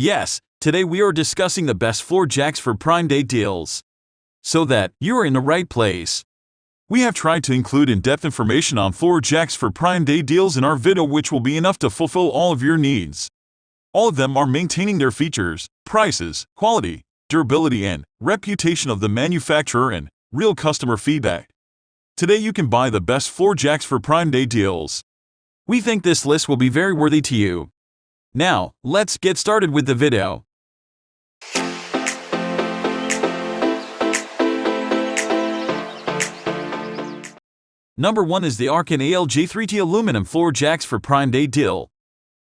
Yes, today we are discussing the best floor jacks for Prime Day deals. So that you are in the right place. We have tried to include in-depth information on floor jacks for Prime Day deals in our video, which will be enough to fulfill all of your needs. All of them are maintaining their features, prices, quality, durability and reputation of the manufacturer and real customer feedback. Today you can buy the best floor jacks for Prime Day deals. We think this list will be very worthy to you. Now, let's get started with the video. Number 1 is the Arcan ALJ3T aluminum floor jacks for Prime Day deal.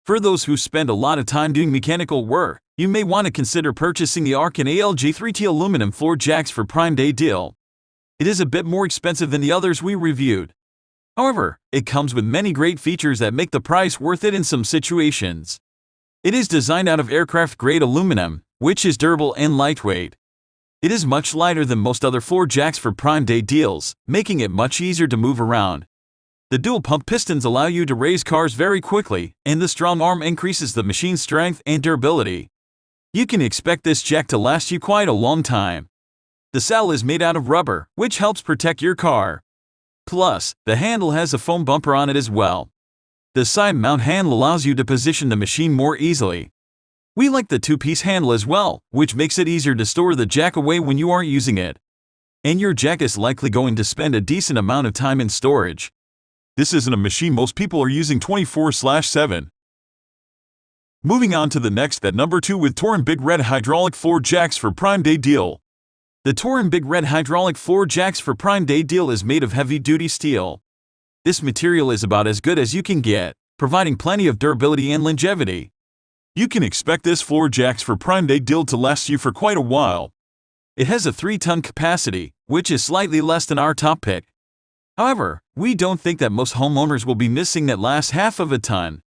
For those who spend a lot of time doing mechanical work, you may want to consider purchasing the Arcan ALJ3T aluminum floor jacks for Prime Day deal. It is a bit more expensive than the others we reviewed. However, it comes with many great features that make the price worth it in some situations. It is designed out of aircraft-grade aluminum, which is durable and lightweight. It is much lighter than most other floor jacks for Prime Day deals, making it much easier to move around. The dual-pump pistons allow you to raise cars very quickly, and the strong arm increases the machine's strength and durability. You can expect this jack to last you quite a long time. The saddle is made out of rubber, which helps protect your car. Plus, the handle has a foam bumper on it as well. The side mount handle allows you to position the machine more easily. We like the two-piece handle as well, which makes it easier to store the jack away when you aren't using it. And your jack is likely going to spend a decent amount of time in storage. This isn't a machine most people are using 24/7. Moving on to the next at number 2 with Tauren Big Red Hydraulic Floor Jacks for Prime Day deal. The Tauren Big Red Hydraulic Floor Jacks for Prime Day deal is made of heavy-duty steel. This material is about as good as you can get, providing plenty of durability and longevity. You can expect this floor jacks for Prime Day deal to last you for quite a while. It has a 3-ton capacity, which is slightly less than our top pick. However, we don't think that most homeowners will be missing that last half of a ton.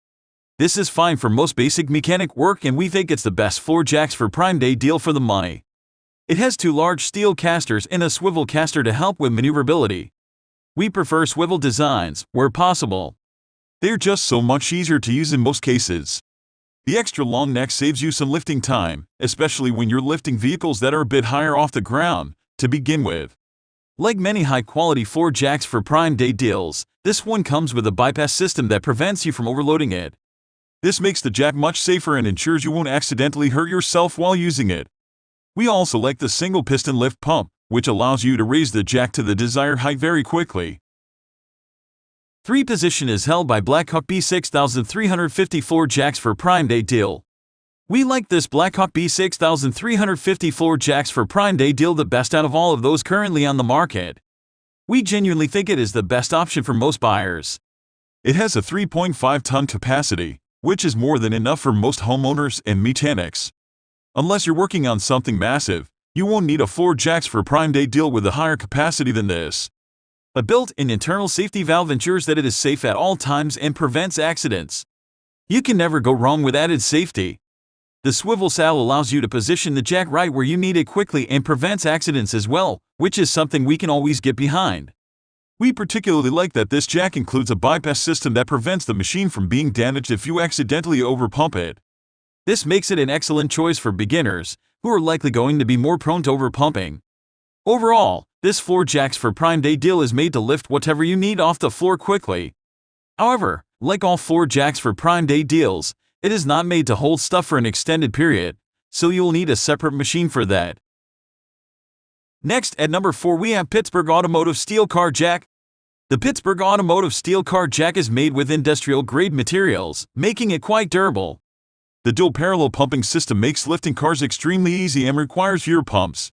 This is fine for most basic mechanic work, and we think it's the best floor jacks for Prime Day deal for the money. It has 2 large steel casters and a swivel caster to help with maneuverability. We prefer swivel designs, where possible. They're just so much easier to use in most cases. The extra long neck saves you some lifting time, especially when you're lifting vehicles that are a bit higher off the ground, to begin with. Like many high-quality floor jacks for Prime Day deals, this one comes with a bypass system that prevents you from overloading it. This makes the jack much safer and ensures you won't accidentally hurt yourself while using it. We also like the single piston lift pump, which allows you to raise the jack to the desired height very quickly. 3 position is held by Blackhawk B6350 floor jacks for Prime Day deal. We like this Blackhawk B6350 floor jacks for Prime Day deal the best out of all of those currently on the market. We genuinely think it is the best option for most buyers. It has a 3.5-ton capacity, which is more than enough for most homeowners and mechanics. Unless you're working on something massive, you won't need a floor jacks for Prime Day deal with a higher capacity than this. A built-in internal safety valve ensures that it is safe at all times and prevents accidents. You can never go wrong with added safety. The swivel saddle allows you to position the jack right where you need it quickly and prevents accidents as well, which is something we can always get behind. We particularly like that this jack includes a bypass system that prevents the machine from being damaged if you accidentally overpump it. This makes it an excellent choice for beginners, who are likely going to be more prone to overpumping. Overall, this floor jacks for Prime Day deal is made to lift whatever you need off the floor quickly. However, like all floor jacks for Prime Day deals, it is not made to hold stuff for an extended period, so you'll need a separate machine for that. Next, at number 4 we have Pittsburgh Automotive Steel Car Jack. The Pittsburgh Automotive Steel Car Jack is made with industrial-grade materials, making it quite durable. The dual parallel pumping system makes lifting cars extremely easy and requires fewer pumps.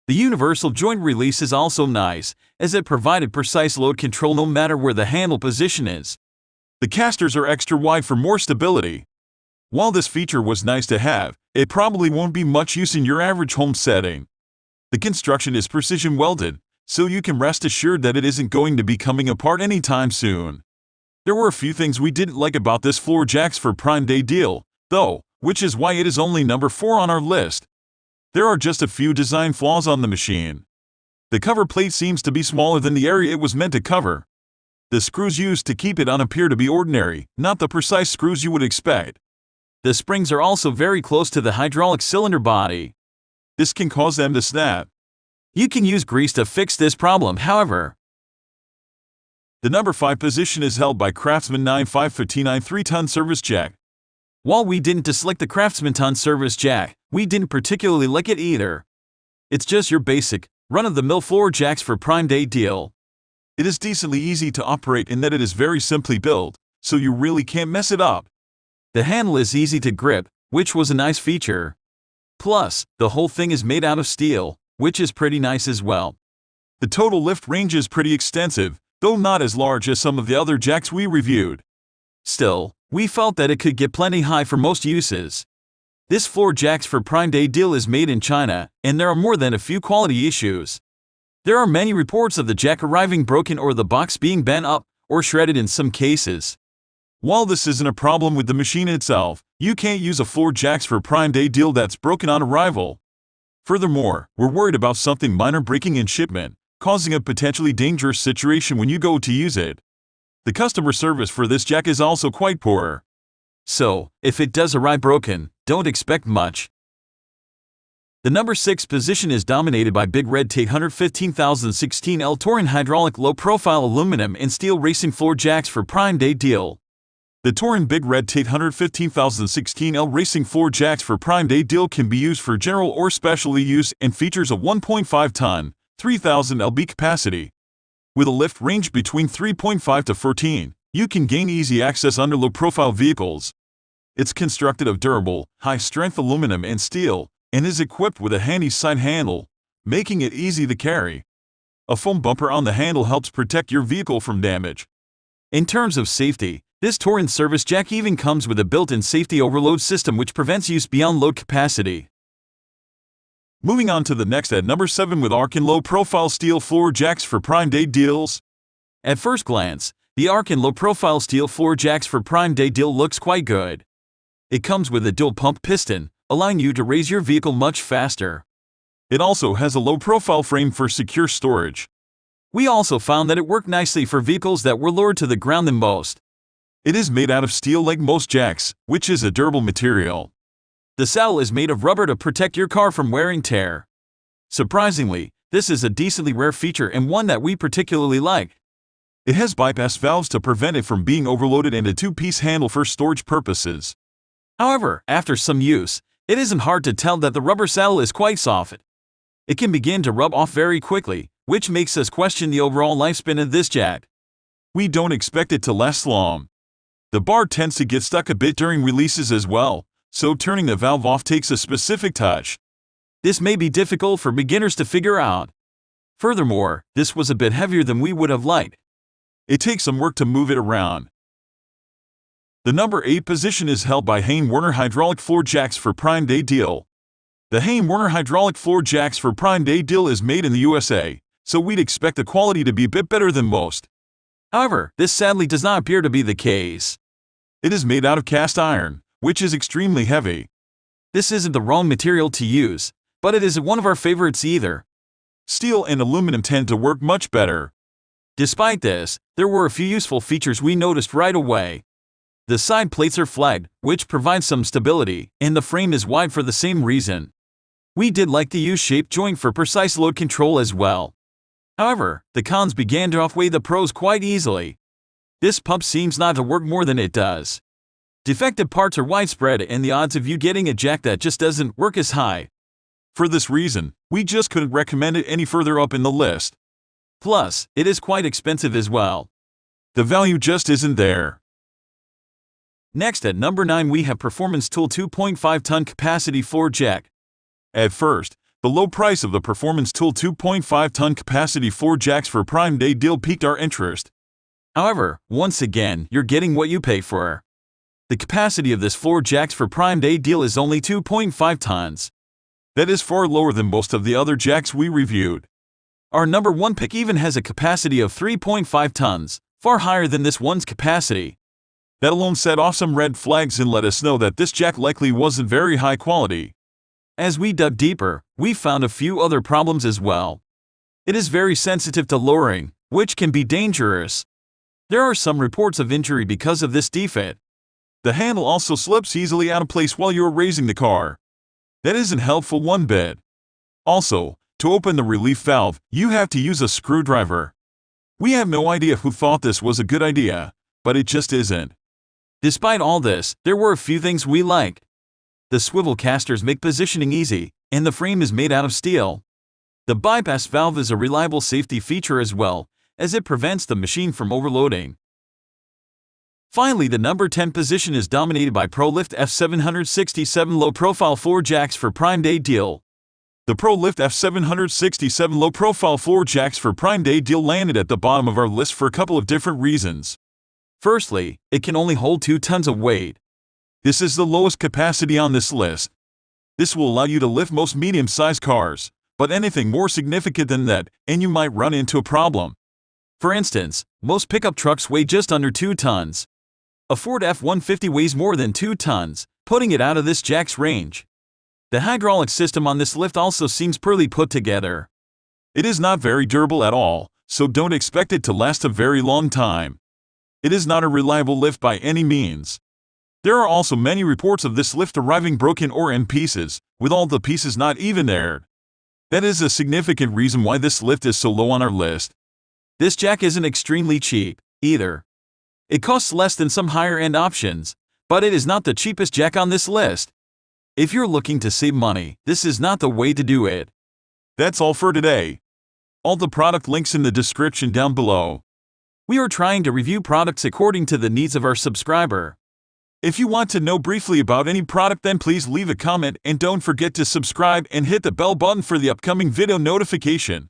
The universal joint release is also nice, as it provided precise load control no matter where the handle position is. The casters are extra wide for more stability. While this feature was nice to have, it probably won't be much use in your average home setting. The construction is precision welded, so you can rest assured that it isn't going to be coming apart anytime soon. There were a few things we didn't like about this floor jacks for Prime Day deal, though, which is why it is only number 4 on our list. There are just a few design flaws on the machine. The cover plate seems to be smaller than the area it was meant to cover. The screws used to keep it on appear to be ordinary, not the precise screws you would expect. the springs are also very close to the hydraulic cylinder body. This can cause them to snap. You can use grease to fix this problem, however. The number 5 position is held by Craftsman 9559 3-ton service jack. While we didn't dislike the Craftsman ton service jack, we didn't particularly like it either. It's just your basic, run-of-the-mill floor jacks for Prime Day deal. It is decently easy to operate in that it is very simply built, so you really can't mess it up. The handle is easy to grip, which was a nice feature. Plus, the whole thing is made out of steel, which is pretty nice as well. The total lift range is pretty extensive, though not as large as some of the other jacks we reviewed. Still, we felt that it could get plenty high for most uses. This floor jacks for Prime Day deal is made in China, and there are more than a few quality issues. There are many reports of the jack arriving broken or the box being bent up or shredded in some cases. While this isn't a problem with the machine itself, you can't use a floor jacks for Prime Day deal that's broken on arrival. Furthermore, we're worried about something minor breaking in shipment, causing a potentially dangerous situation when you go to use it. The customer service for this jack is also quite poor. So, if it does arrive broken, don't expect much. The number 6 position is dominated by Big Red Tate 115016L Tauren hydraulic low-profile aluminum and steel racing floor jacks for Prime Day deal. The Torin Big Red Tate 115016L racing floor jacks for Prime Day deal can be used for general or specialty use and features a 1.5-ton, 3000 lb capacity. With a lift range between 3.5 to 14, you can gain easy access under low-profile vehicles. It's constructed of durable, high-strength aluminum and steel, and is equipped with a handy side handle, making it easy to carry. A foam bumper on the handle helps protect your vehicle from damage. In terms of safety, this Tauren service jack even comes with a built-in safety overload system which prevents use beyond load capacity. Moving on to the next at number 7 with Arcan low-profile steel floor jacks for Prime Day deals. At first glance, the Arcan low-profile steel floor jacks for Prime Day deal looks quite good. It comes with a dual-pump piston, allowing you to raise your vehicle much faster. It also has a low-profile frame for secure storage. We also found that it worked nicely for vehicles that were lower to the ground than most. It is made out of steel like most jacks, which is a durable material. The saddle is made of rubber to protect your car from wear and tear. Surprisingly, this is a decently rare feature and one that we particularly like. It has bypass valves to prevent it from being overloaded and a 2-piece handle for storage purposes. However, after some use, it isn't hard to tell that the rubber saddle is quite soft. It can begin to rub off very quickly, which makes us question the overall lifespan of this jack. We don't expect it to last long. The bar tends to get stuck a bit during releases as well, so turning the valve off takes a specific touch. This may be difficult for beginners to figure out. Furthermore, this was a bit heavier than we would have liked. It takes some work to move it around. The number 8 position is held by Hein-Werner hydraulic floor jacks for Prime Day deal. The Hein-Werner hydraulic floor jacks for Prime Day deal is made in the USA, so we'd expect the quality to be a bit better than most. However, this sadly does not appear to be the case. It is made out of cast iron, which is extremely heavy. This isn't the wrong material to use, but it isn't one of our favorites either. Steel and aluminum tend to work much better. Despite this, there were a few useful features we noticed right away. The side plates are flagged, which provides some stability, and the frame is wide for the same reason. We did like the U-shaped joint for precise load control as well. However, the cons began to outweigh the pros quite easily. This pump seems not to work more than it does. Defective parts are widespread and the odds of you getting a jack that just doesn't work is high. For this reason, we just couldn't recommend it any further up in the list. Plus, it is quite expensive as well. The value just isn't there. Next at number 9 we have Performance Tool 2.5-ton capacity floor jack. At first, the low price of the Performance Tool 2.5-ton capacity floor jacks for Prime Day deal piqued our interest. However, once again, you're getting what you pay for. The capacity of this floor jacks for Prime Day deal is only 2.5 tons. That is far lower than most of the other jacks we reviewed. Our number 1 pick even has a capacity of 3.5 tons, far higher than this one's capacity. That alone set off some red flags and let us know that this jack likely wasn't very high quality. As we dug deeper, we found a few other problems as well. It is very sensitive to lowering, which can be dangerous. There are some reports of injury because of this defect. The handle also slips easily out of place while you're raising the car. That isn't helpful one bit. Also, to open the relief valve, you have to use a screwdriver. We have no idea who thought this was a good idea, but it just isn't. Despite all this, there were a few things we liked. The swivel casters make positioning easy, and the frame is made out of steel. The bypass valve is a reliable safety feature as well, as it prevents the machine from overloading. Finally, the number 10 position is dominated by Prolift F767 low-profile floor jacks for Prime Day deal. The Prolift F767 low-profile floor jacks for Prime Day deal landed at the bottom of our list for a couple of different reasons. Firstly, it can only hold 2 tons of weight. This is the lowest capacity on this list. This will allow you to lift most medium-sized cars, but anything more significant than that, and you might run into a problem. For instance, most pickup trucks weigh just under 2 tons. A Ford F-150 weighs more than 2 tons, putting it out of this jack's range. The hydraulic system on this lift also seems poorly put together. It is not very durable at all, so don't expect it to last a very long time. It is not a reliable lift by any means. There are also many reports of this lift arriving broken or in pieces, with all the pieces not even aired. That is a significant reason why this lift is so low on our list. This jack isn't extremely cheap, either. It costs less than some higher-end options, but it is not the cheapest jack on this list. If you're looking to save money, this is not the way to do it. That's all for today. All the product links in the description down below. We are trying to review products according to the needs of our subscriber. If you want to know briefly about any product, then please leave a comment and don't forget to subscribe and hit the bell button for the upcoming video notification.